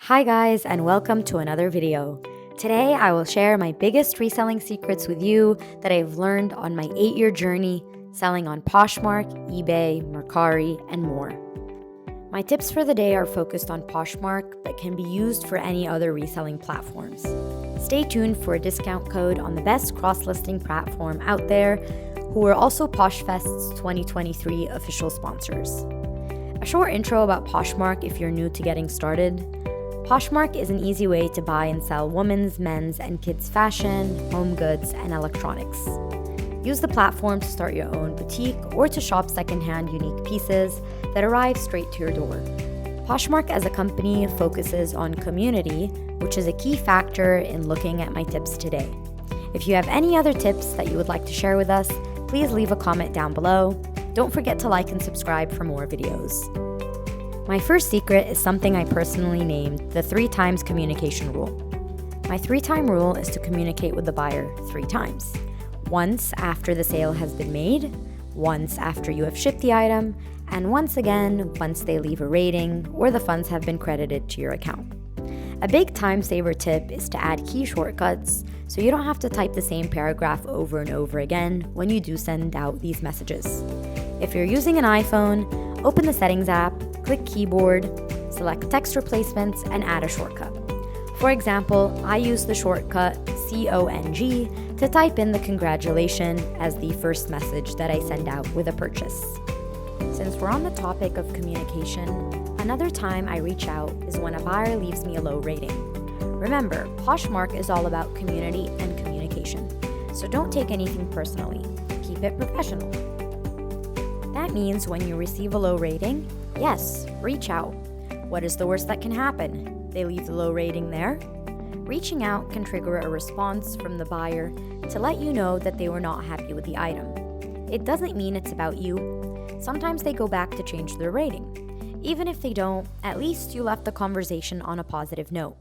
Hi guys, and welcome to another video. Today I will share my biggest reselling secrets with you that I've learned on my 8-year journey selling on Poshmark, eBay, Mercari, and more. My tips for the day are focused on Poshmark but can be used for any other reselling platforms. Stay tuned for a discount code on the best cross-listing platform out there, who are also PoshFest's 2023 official sponsors. A short intro about Poshmark if you're new to getting started. Poshmark is an easy way to buy and sell women's, men's, and kids' fashion, home goods, and electronics. Use the platform to start your own boutique or to shop secondhand unique pieces that arrive straight to your door. Poshmark as a company focuses on community, which is a key factor in looking at my tips today. If you have any other tips that you would like to share with us, please leave a comment down below. Don't forget to like and subscribe for more videos. My first secret is something I personally named the 3 times communication rule. My 3-time rule is to communicate with the buyer 3 times. Once after the sale has been made, once after you have shipped the item, and once again once they leave a rating or the funds have been credited to your account. A big time saver tip is to add key shortcuts so you don't have to type the same paragraph over and over again when you do send out these messages. If you're using an iPhone, open the Settings app, click Keyboard, select Text Replacements, and add a shortcut. For example, I use the shortcut CONG to type in the congratulation as the first message that I send out with a purchase. Since we're on the topic of communication, another time I reach out is when a buyer leaves me a low rating. Remember, Poshmark is all about community and communication, so don't take anything personally. Keep it professional. That means when you receive a low rating, yes, reach out. What is the worst that can happen? They leave the low rating there? Reaching out can trigger a response from the buyer to let you know that they were not happy with the item. It doesn't mean it's about you. Sometimes they go back to change their rating. Even if they don't, at least you left the conversation on a positive note.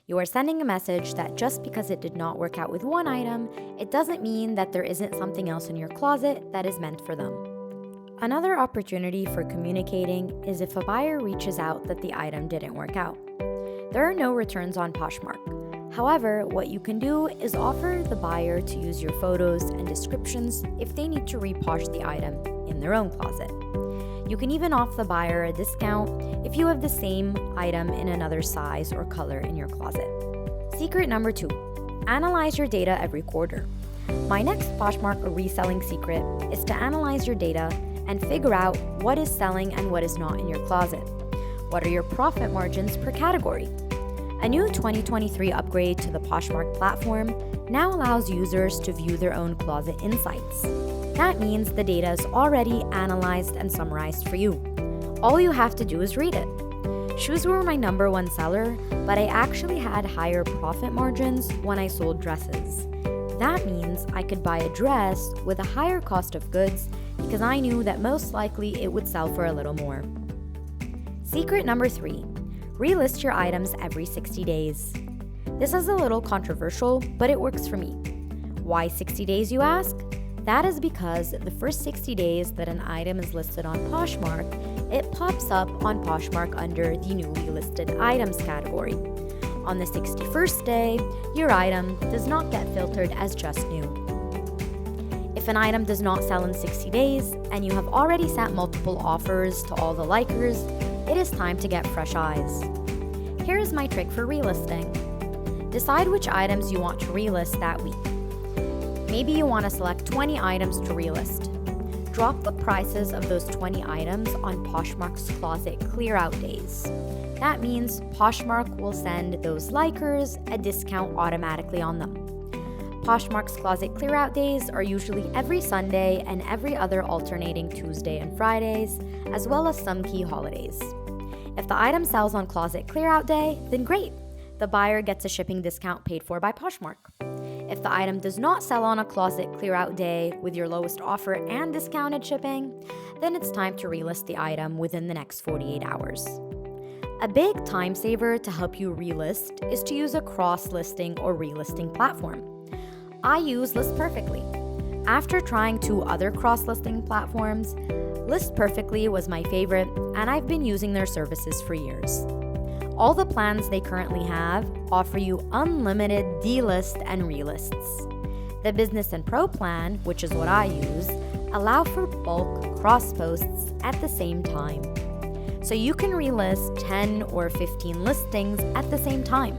You are sending a message that just because it did not work out with one item, it doesn't mean that there isn't something else in your closet that is meant for them. Another opportunity for communicating is if a buyer reaches out that the item didn't work out. There are no returns on Poshmark. However, what you can do is offer the buyer to use your photos and descriptions if they need to reposh the item in their own closet. You can even offer the buyer a discount if you have the same item in another size or color in your closet. Secret number 2, analyze your data every quarter. My next Poshmark reselling secret is to analyze your data and figure out what is selling and what is not in your closet. What are your profit margins per category? A new 2023 upgrade to the Poshmark platform now allows users to view their own closet insights. That means the data is already analyzed and summarized for you. All you have to do is read it. Shoes were my number 1 seller, but I actually had higher profit margins when I sold dresses. That means I could buy a dress with a higher cost of goods because I knew that most likely it would sell for a little more. Secret number 3, relist your items every 60 days. This is a little controversial, but it works for me. Why 60 days, you ask? That is because the first 60 days that an item is listed on Poshmark, it pops up on Poshmark under the newly listed items category. On the 61st day, your item does not get filtered as just new. If an item does not sell in 60 days and you have already sent multiple offers to all the likers, it is time to get fresh eyes. Here is my trick for relisting. Decide which items you want to relist that week. Maybe you want to select 20 items to relist. Drop the prices of those 20 items on Poshmark's closet clear-out days. That means Poshmark will send those likers a discount automatically on them. Poshmark's closet clear-out days are usually every Sunday and every other alternating Tuesday and Fridays, as well as some key holidays. If the item sells on closet clear-out day, then great. The buyer gets a shipping discount paid for by Poshmark. If the item does not sell on a closet clear-out day with your lowest offer and discounted shipping, then it's time to relist the item within the next 48 hours. A big time saver to help you relist is to use a cross-listing or relisting platform. I use List Perfectly. After trying 2 other cross-listing platforms, List Perfectly was my favorite, and I've been using their services for years. All the plans they currently have offer you unlimited delist and relists. The Business and Pro plan, which is what I use, allow for bulk cross posts at the same time. So you can relist 10 or 15 listings at the same time.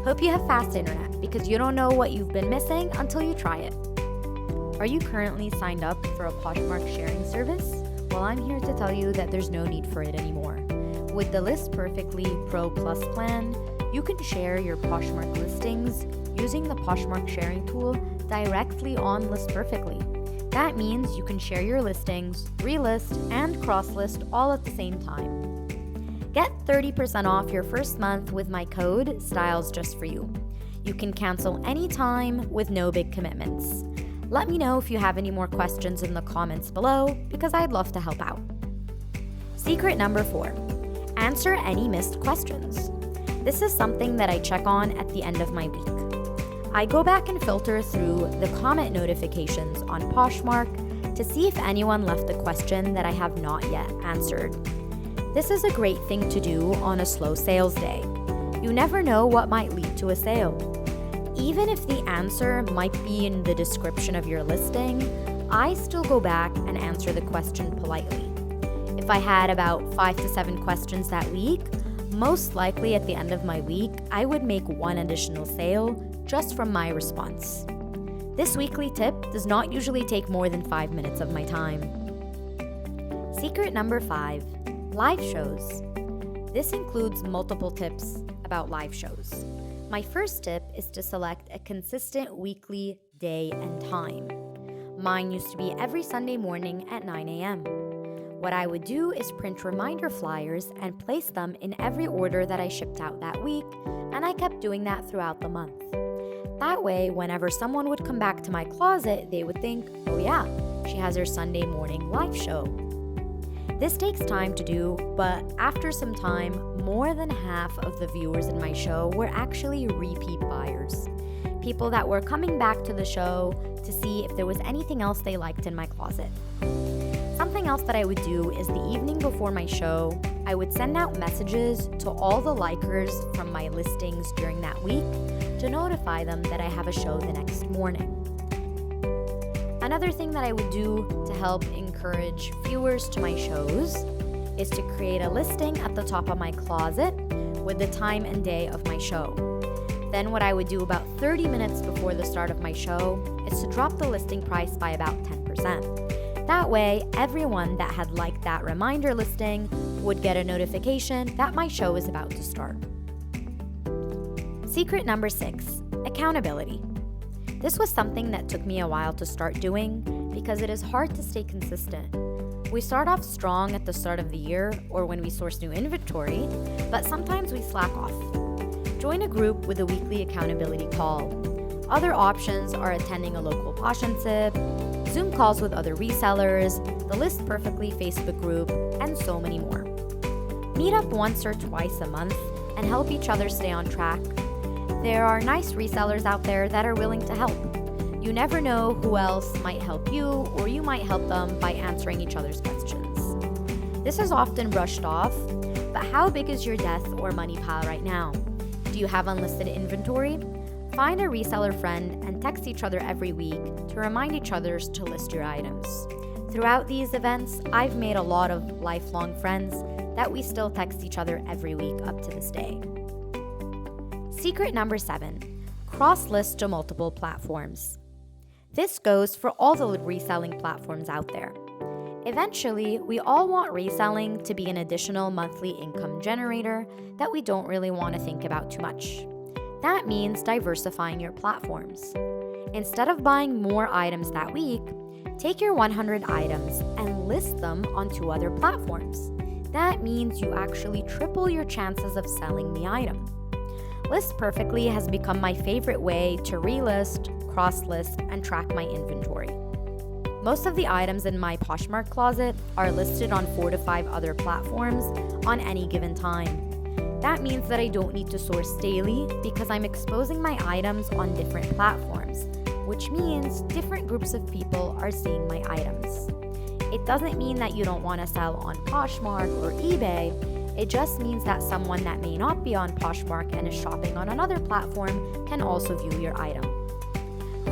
Hope you have fast internet because you don't know what you've been missing until you try it. Are you currently signed up for a Poshmark sharing service? Well, I'm here to tell you that there's no need for it anymore. With the List Perfectly Pro Plus plan, you can share your Poshmark listings using the Poshmark sharing tool directly on List Perfectly. That means you can share your listings, relist, and cross-list all at the same time. Get 30% off your first month with my code STYLESFORU. You can cancel anytime with no big commitments. Let me know if you have any more questions in the comments below because I'd love to help out. Secret number 4. Answer any missed questions. This is something that I check on at the end of my week. I go back and filter through the comment notifications on Poshmark to see if anyone left a question that I have not yet answered. This is a great thing to do on a slow sales day. You never know what might lead to a sale. Even if the answer might be in the description of your listing, I still go back and answer the question politely. If I had about 5 to 7 questions that week, most likely at the end of my week, I would make one additional sale just from my response. This weekly tip does not usually take more than 5 minutes of my time. Secret number 5, live shows. This includes multiple tips about live shows. My first tip is to select a consistent weekly day and time. Mine used to be every Sunday morning at 9 a.m. What I would do is print reminder flyers and place them in every order that I shipped out that week, and I kept doing that throughout the month. That way, whenever someone would come back to my closet, they would think, oh yeah, she has her Sunday morning live show. This takes time to do, but after some time, more than half of the viewers in my show were actually repeat buyers. People that were coming back to the show to see if there was anything else they liked in my closet. Something else that I would do is the evening before my show, I would send out messages to all the likers from my listings during that week to notify them that I have a show the next morning. Another thing that I would do to help encourage viewers to my shows is to create a listing at the top of my closet with the time and day of my show. Then what I would do about 30 minutes before the start of my show is to drop the listing price by about 10%. That way, everyone that had liked that reminder listing would get a notification that my show is about to start. Secret number 6, accountability. This was something that took me a while to start doing because it is hard to stay consistent. We start off strong at the start of the year or when we source new inventory, but sometimes we slack off. Join a group with a weekly accountability call. Other options are attending a local Posh and Sip, Zoom calls with other resellers, the List Perfectly Facebook group, and so many more. Meet up once or twice a month and help each other stay on track. There are nice resellers out there that are willing to help. You never know who else might help you, or you might help them by answering each other's questions. This is often brushed off, but how big is your death or money pile right now? Do you have unlisted inventory? Find a reseller friend and text each other every week to remind each other to list your items. Throughout these events, I've made a lot of lifelong friends that we still text each other every week up to this day. Secret number 7, cross-list to multiple platforms. This goes for all the reselling platforms out there. Eventually, we all want reselling to be an additional monthly income generator that we don't really want to think about too much. That means diversifying your platforms. Instead of buying more items that week, take your 100 items and list them on 2 other platforms. That means you actually triple your chances of selling the item. List Perfectly has become my favorite way to relist, cross-list, and track my inventory. Most of the items in my Poshmark closet are listed on 4 to 5 other platforms on any given time. That means that I don't need to source daily because I'm exposing my items on different platforms, which means different groups of people are seeing my items. It doesn't mean that you don't want to sell on Poshmark or eBay. It just means that someone that may not be on Poshmark and is shopping on another platform can also view your item.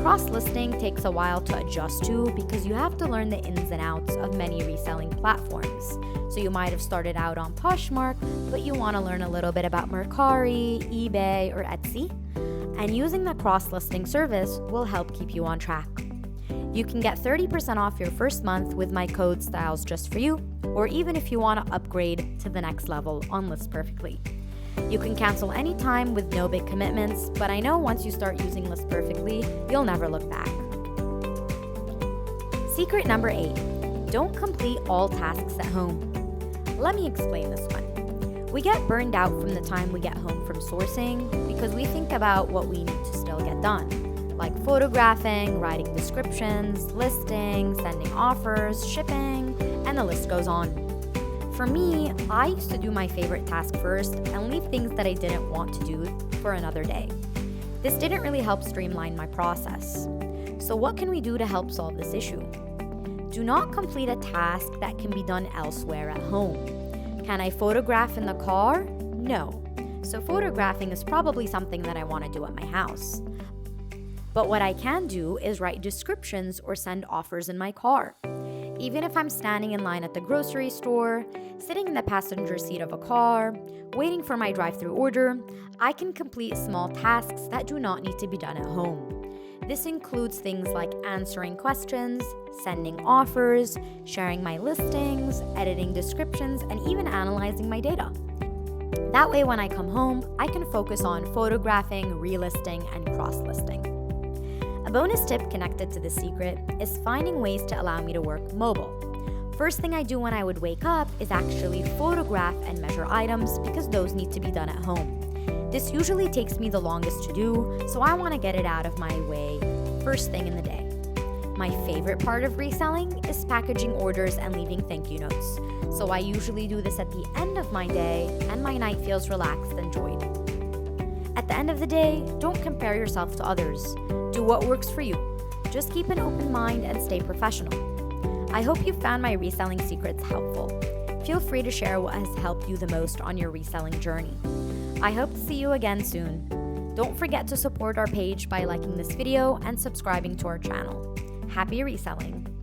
Cross-listing takes a while to adjust to because you have to learn the ins and outs of many reselling platforms. So you might have started out on Poshmark, but you want to learn a little bit about Mercari, eBay, or Etsy. And using the cross-listing service will help keep you on track. You can get 30% off your first month with my code STYLESFORU, or even if you want to upgrade to the next level on List Perfectly. You can cancel anytime with no big commitments, but I know once you start using List Perfectly, you'll never look back. Secret number 8, don't complete all tasks at home. Let me explain this one. We get burned out from the time we get home from sourcing because we think about what we need to still get done, like photographing, writing descriptions, listing, sending offers, shipping, and the list goes on. For me, I used to do my favorite task first and leave things that I didn't want to do for another day. This didn't really help streamline my process. So what can we do to help solve this issue? Do not complete a task that can be done elsewhere at home. Can I photograph in the car? No. So photographing is probably something that I want to do at my house. But what I can do is write descriptions or send offers in my car. Even if I'm standing in line at the grocery store, sitting in the passenger seat of a car, waiting for my drive-thru order, I can complete small tasks that do not need to be done at home. This includes things like answering questions, sending offers, sharing my listings, editing descriptions, and even analyzing my data. That way, when I come home, I can focus on photographing, relisting, and cross-listing. A bonus tip connected to this secret is finding ways to allow me to work mobile. First thing I do when I would wake up is actually photograph and measure items because those need to be done at home. This usually takes me the longest to do, so I want to get it out of my way first thing in the day. My favorite part of reselling is packaging orders and leaving thank you notes, so I usually do this at the end of my day and my night feels relaxed and joyed. At the end of the day, don't compare yourself to others. Do what works for you. Just keep an open mind and stay professional. I hope you found my reselling secrets helpful. Feel free to share what has helped you the most on your reselling journey. I hope to see you again soon. Don't forget to support our page by liking this video and subscribing to our channel. Happy reselling!